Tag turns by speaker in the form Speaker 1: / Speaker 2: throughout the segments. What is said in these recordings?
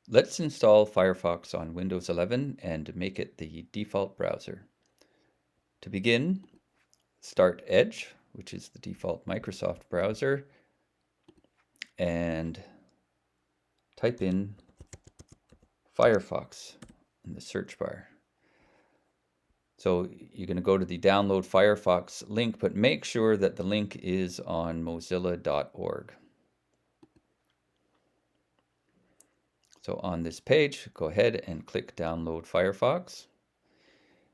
Speaker 1: Let's install Firefox on Windows 11 and make it the default browser. To begin, start Edge, which is the default Microsoft browser, and type in Firefox in the search bar. So you're going to go to the download Firefox link, but make sure that the link is on mozilla.org. So on this page, go ahead and click Download Firefox.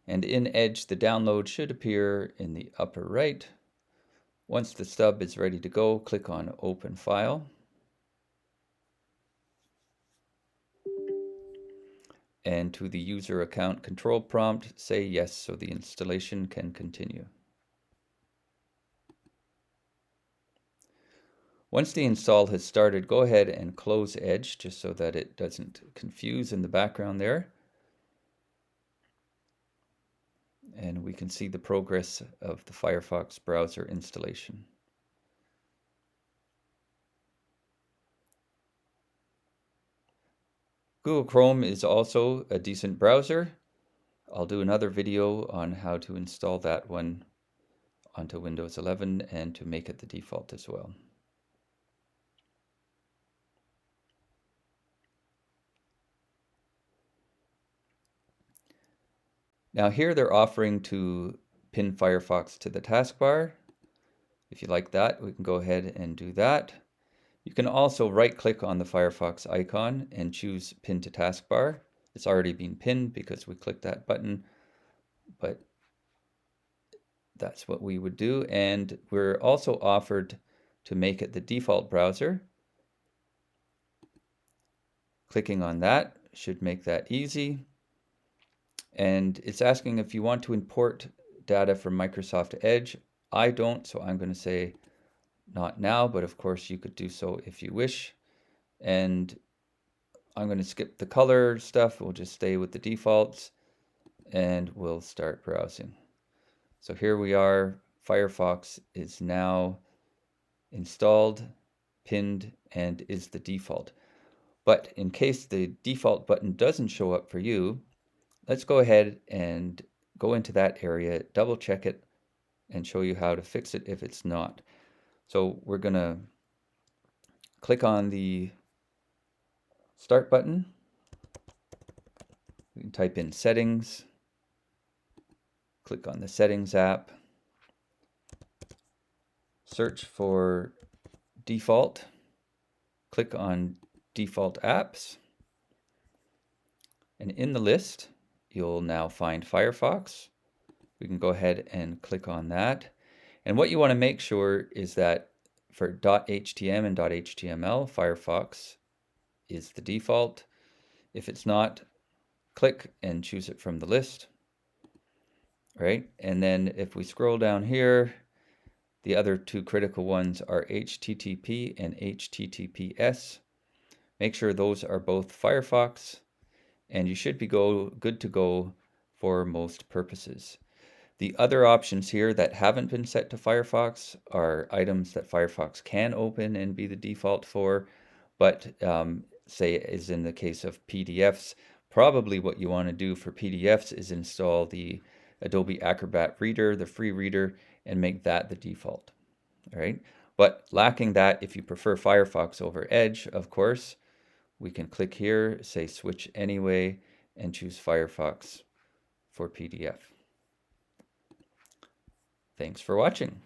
Speaker 1: And in Edge, the download should appear in the upper right. Once the stub is ready to go, click on Open File. And to the user account control prompt, say yes so the installation can continue. Once the install has started, go ahead and close Edge just so that it doesn't confuse in the background there. And we can see the progress of the Firefox browser installation. Google Chrome is also a decent browser. I'll do another video on how to install that one onto Windows 11 and to make it the default as well. Now here they're offering to pin Firefox to the taskbar. If you like that, we can go ahead and do that. You can also right-click on the Firefox icon and choose Pin to Taskbar. It's already been pinned because we clicked that button, but that's what we would do. And we're also offered to make it the default browser. Clicking on that should make that easy. And it's asking if you want to import data from Microsoft Edge. I don't, so I'm going to say not now, but of course you could do so if you wish. And I'm going to skip the color stuff. We'll just stay with the defaults and we'll start browsing. So here we are. Firefox is now installed, pinned, and is the default. But in case the default button doesn't show up for you, let's go ahead and go into that area, double check it, and show you how to fix it if it's not. So we're going to click on the Start button. We can type in Settings, click on the Settings app, search for Default, click on Default Apps, and in the list, you'll now find Firefox. We can go ahead and click on that. And what you want to make sure is that for .htm and .html, Firefox is the default. If it's not, click and choose it from the list. All right, and then if we scroll down here, the other two critical ones are HTTP and HTTPS. Make sure those are both Firefox, and you should be good to go for most purposes. The other options here that haven't been set to Firefox are items that Firefox can open and be the default for, but say as in the case of PDFs, probably what you want to do for PDFs is install the Adobe Acrobat Reader, the free reader, and make that the default. All right, but lacking that, if you prefer Firefox over Edge, of course, we can click here, say switch anyway, and choose Firefox for PDF. Thanks for watching.